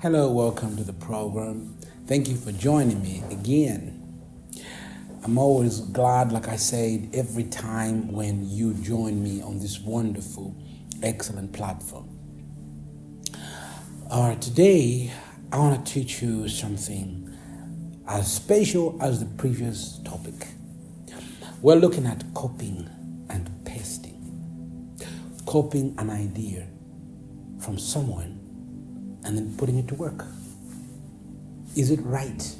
Hello, welcome to the program. Thank you for joining me again. I'm always glad, like I said, every time when you join me on this wonderful, excellent platform. Today, I want to teach you something as special as the previous topic. We're looking at copying and pasting. Copying an idea from someone and then putting it to work. Is it right?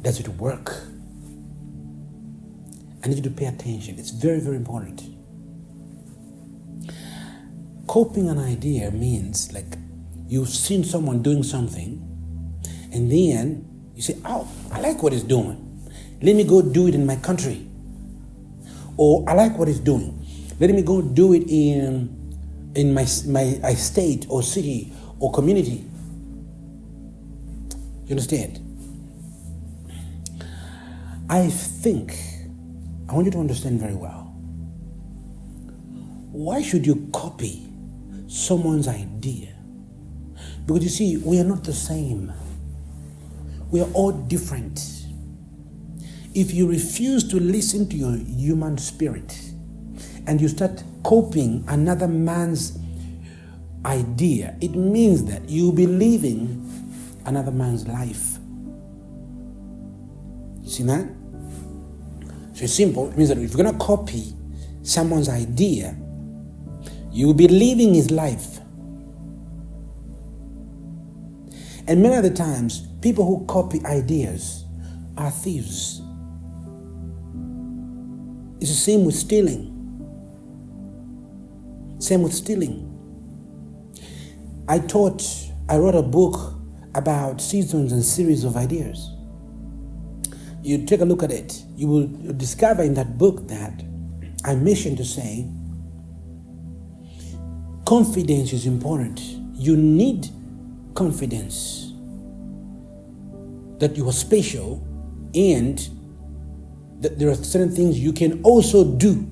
Does it work? I need you to pay attention. It's very, very important. Copying an idea means like you've seen someone doing something and then you say, oh, I like what he's doing. Let me go do it in my country. Or I like what he's doing. Let me go do it in my state or city or community. You understand? I want you to understand very well. Why should you copy someone's idea? Because you see, we are not the same. We are all different. If you refuse to listen to your human spirit and you start copying another man's idea, it means that you'll be living another man's life. You see that? So it's simple. It means that if you're going to copy someone's idea, you'll be living his life. And many of the times, people who copy ideas are thieves. It's the same with stealing. Same with stealing. I wrote a book about seasons and series of ideas. You take a look at it. You will discover in that book that I mentioned to say confidence is important. You need confidence that you are special and that there are certain things you can also do.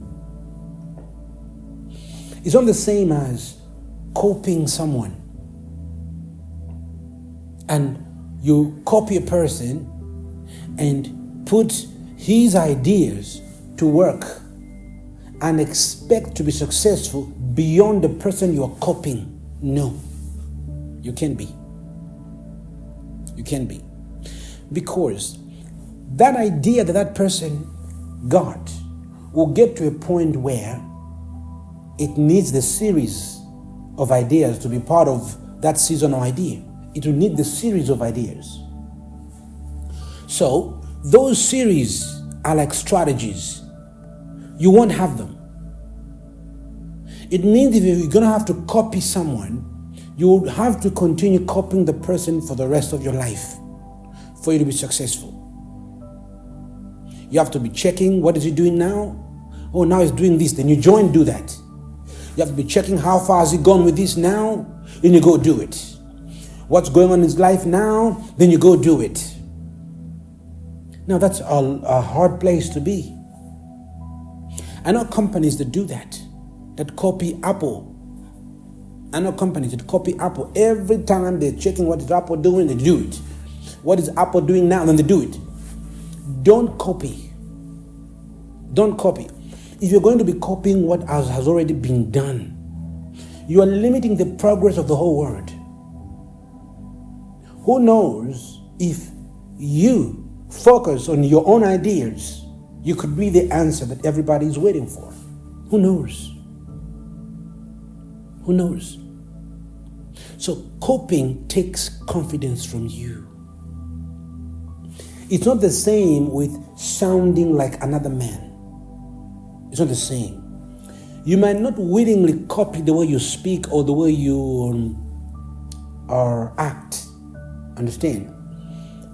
It's not the same as copying someone. And you copy a person and put his ideas to work and expect to be successful beyond the person you are copying. No, you can't be. You can't be. Because that idea that person got will get to a point where it needs the series of ideas to be part of that seasonal idea. It will need the series of ideas. So those series are like strategies. You won't have them. It means if you're going to have to copy someone, you will have to continue copying the person for the rest of your life for you to be successful. You have to be checking, what is he doing now? Oh, now he's doing this. Then you join, do that. You have to be checking how far has he gone with this now? Then you go do it. What's going on in his life now? Then you go do it. Now that's a hard place to be. I know companies that do that copy Apple. I know companies that copy Apple. Every time they're checking what is Apple doing, they do it. What is Apple doing now? Then they do it. Don't copy. Don't copy. If you're going to be copying what has already been done, you are limiting the progress of the whole world. Who knows if you focus on your own ideas, you could be the answer that everybody is waiting for. Who knows? Who knows? So copying takes confidence from you. It's not the same with sounding like another man. It's not the same. You might not willingly copy the way you speak or the way you act. Understand?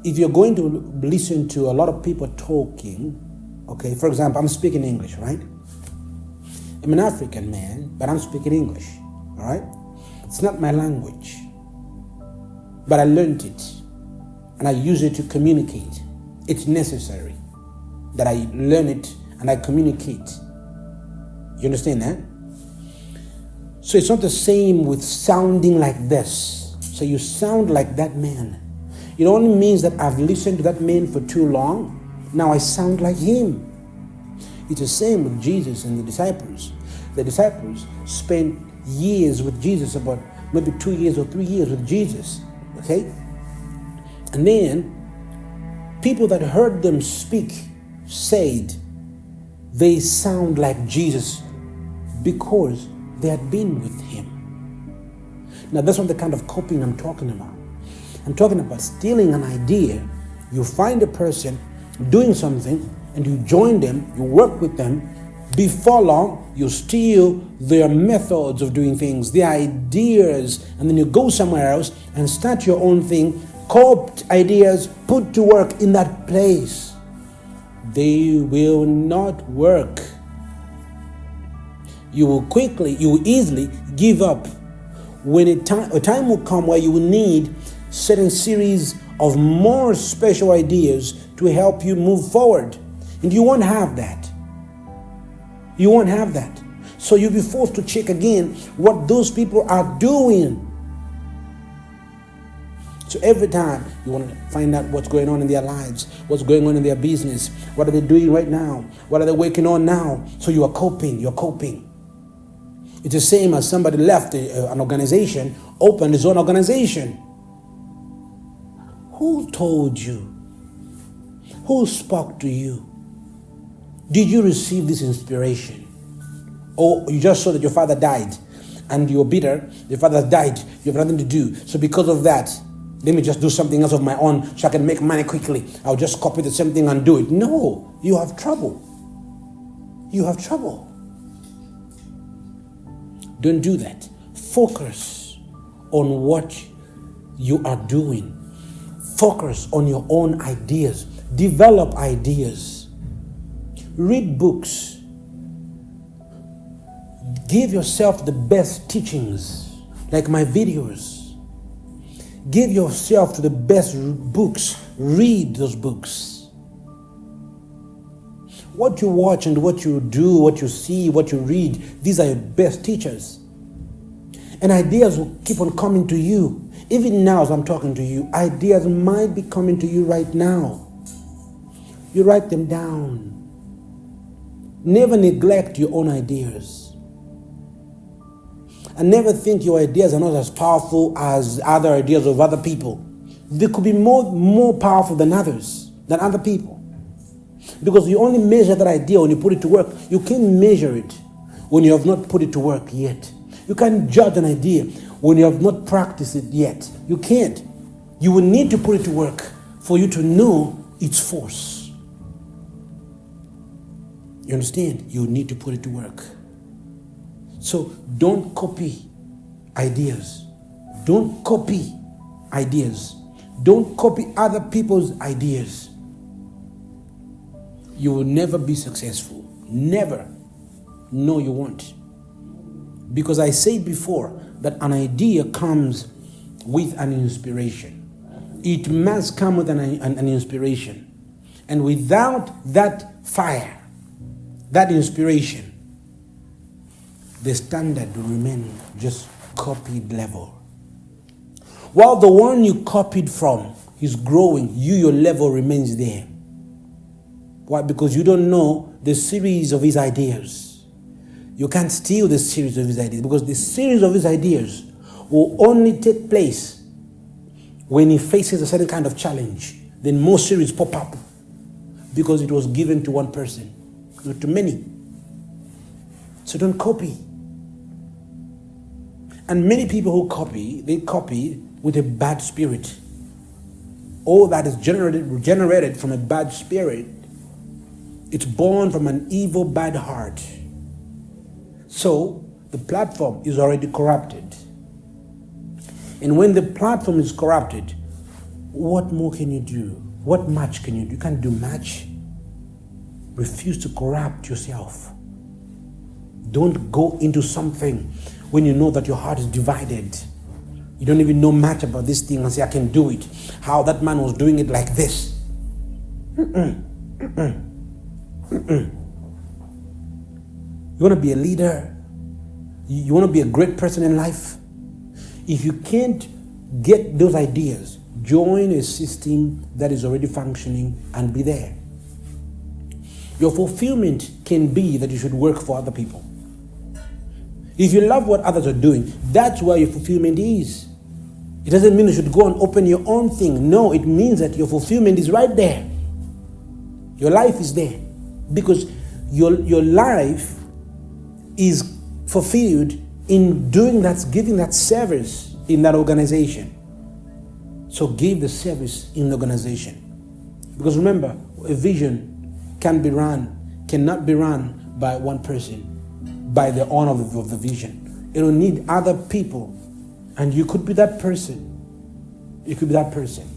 If you're going to listen to a lot of people talking, okay, for example, I'm speaking English, right? I'm an African man, but I'm speaking English, all right? It's not my language, but I learned it and I use it to communicate. It's necessary that I learn it and I communicate. You understand that? So it's not the same with sounding like this. So you sound like that man. It only means that I've listened to that man for too long. Now I sound like him. It's the same with Jesus and the disciples. The disciples spent years with Jesus, about maybe 2 years or 3 years with Jesus. Okay? And then people that heard them speak said they sound like Jesus because they had been with him. Now that's not the kind of copying I'm talking about. I'm talking about stealing an idea. You find a person doing something and you join them, you work with them. Before long, you steal their methods of doing things, their ideas, and then you go somewhere else and start your own thing, copied ideas, put to work in that place. They will not work. You will easily give up. When a time will come where you will need certain series of more special ideas to help you move forward. And you won't have that. You won't have that. So you'll be forced to check again what those people are doing. So every time you want to find out what's going on in their lives, what's going on in their business, what are they doing right now, what are they working on now? So you are coping. It's the same as somebody left an organization, opened his own organization. Who told you? Who spoke to you? Did you receive this inspiration? Or you just saw that your father died and you're bitter, your father died, you have nothing to do. So because of that, let me just do something else of my own so I can make money quickly. I'll just copy the same thing and do it. No, you have trouble. You have trouble. Don't do that. Focus on what you are doing. Focus on your own ideas. Develop ideas. Read books. Give yourself the best teachings, like my videos. Give yourself to the best books. Read those books. What you watch and what you do, what you see, what you read, these are your best teachers. And ideas will keep on coming to you. Even now as I'm talking to you, ideas might be coming to you right now. You write them down. Never neglect your own ideas. And never think your ideas are not as powerful as other ideas of other people. They could be more powerful than others, than other people. Because you only measure that idea when you put it to work. You can't measure it when you have not put it to work yet. You can't judge an idea when you have not practiced it yet. You can't. You will need to put it to work for you to know its force. You understand? You need to put it to work. So don't copy ideas. Don't copy ideas. Don't copy other people's ideas. You will never be successful. Never. No, you won't. Because I said before that an idea comes with an inspiration. It must come with an inspiration. And without that fire, that inspiration, the standard will remain just copied level. While the one you copied from is growing, your level remains there. Why? Because you don't know the series of his ideas. You can't steal the series of his ideas, because the series of his ideas will only take place when he faces a certain kind of challenge. Then more series pop up because it was given to one person, not to many. So don't copy. And many people who copy, they copy with a bad spirit. All that is generated from a bad spirit. It's born from an evil, bad heart. So the platform is already corrupted. And when the platform is corrupted, what more can you do? What much can you do? You can't do much. Refuse to corrupt yourself. Don't go into something when you know that your heart is divided. You don't even know much about this thing and say, I can do it. How that man was doing it like this. You want to be a leader? You want to be a great person in life? If you can't Get those ideas. Join a system that is already functioning and be there. Your fulfillment can be that you should work for other people. If you love what others are doing, that's where your fulfillment is. It doesn't mean you should go and open your own thing. No, it means that your fulfillment is right there. Your life is there. Because your life is fulfilled in doing that, giving that service in that organization. So give the service in the organization. Because remember, a vision cannot be run by one person, by the owner of the vision. It will need other people. And you could be that person. You could be that person.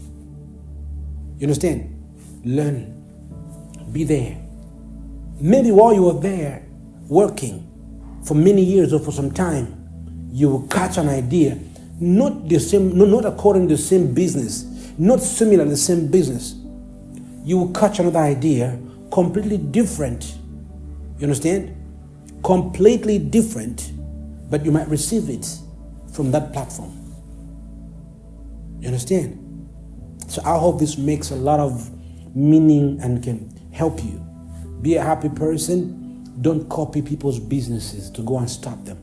You understand? Learn. Be there. Maybe while you are there working for many years or for some time, you will catch an idea, not the same, not according to the same business, not similar to the same business. You will catch another idea completely different. You understand? Completely different, but you might receive it from that platform. You understand? So I hope this makes a lot of meaning and can help you. Be a happy person. Don't copy people's businesses to go and stop them.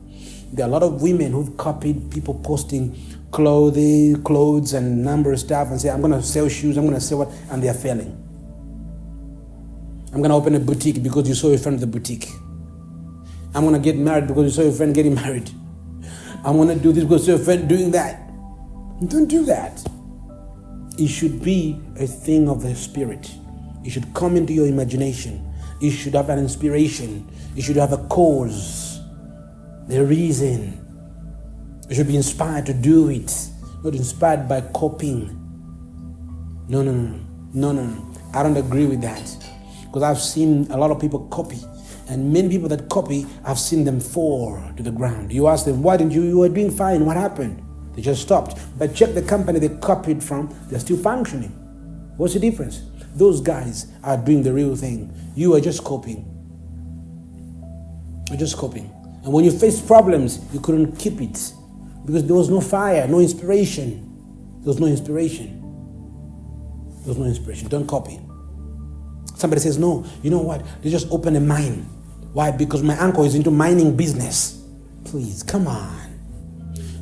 There are a lot of women who've copied people posting clothes and number of stuff and say, I'm going to sell shoes, I'm going to sell what, and they're failing. I'm going to open a boutique because you saw your friend at the boutique. I'm going to get married because you saw your friend getting married. I'm going to do this because you saw your friend doing that. Don't do that. It should be a thing of the spirit. It should come into your imagination. You should have an inspiration. You should have a cause, the reason. You should be inspired to do it, not inspired by copying. No. I don't agree with that, because I've seen a lot of people copy, and many people that copy, I've seen them fall to the ground. You ask them, why didn't you were doing fine, what happened? They just stopped. But check the company they copied from, they're still functioning. What's the difference? Those guys are doing the real thing. You are just copying. You're just copying. And when you face problems, you couldn't keep it because there was no fire, no inspiration. There was no inspiration. There was no inspiration. Don't copy. Somebody says, no, you know what? They just open a mine. Why? Because my uncle is into mining business. Please, come on.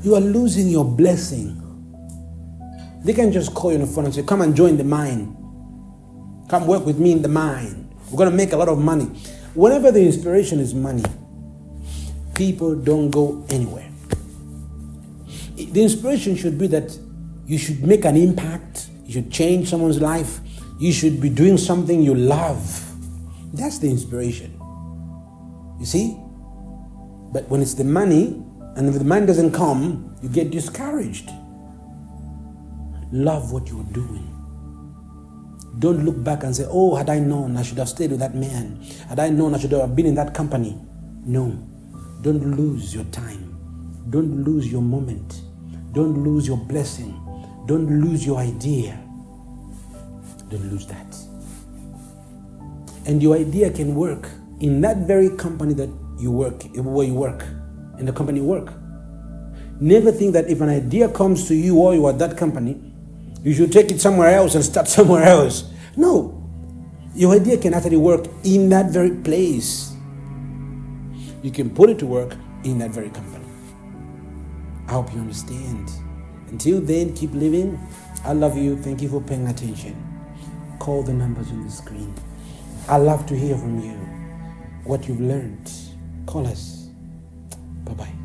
You are losing your blessing. They can just call you on the phone and say, come and join the mine. Come work with me in the mine. We're going to make a lot of money. Whenever the inspiration is money, people don't go anywhere. The inspiration should be that you should make an impact. You should change someone's life. You should be doing something you love. That's the inspiration. You see? But when it's the money, and if the money doesn't come, you get discouraged. Love what you're doing. Don't look back and say, oh, had I known, I should have stayed with that man. Had I known, I should have been in that company. No. Don't lose your time. Don't lose your moment. Don't lose your blessing. Don't lose your idea. Don't lose that. And your idea can work in that very company that you work, where you work, in the company you work. Never think that if an idea comes to you while you are at that company, you should take it somewhere else and start somewhere else. No. Your idea can actually work in that very place. You can put it to work in that very company. I hope you understand. Until then, keep living. I love you. Thank you for paying attention. Call the numbers on the screen. I love to hear from you. What you've learned. Call us. Bye-bye.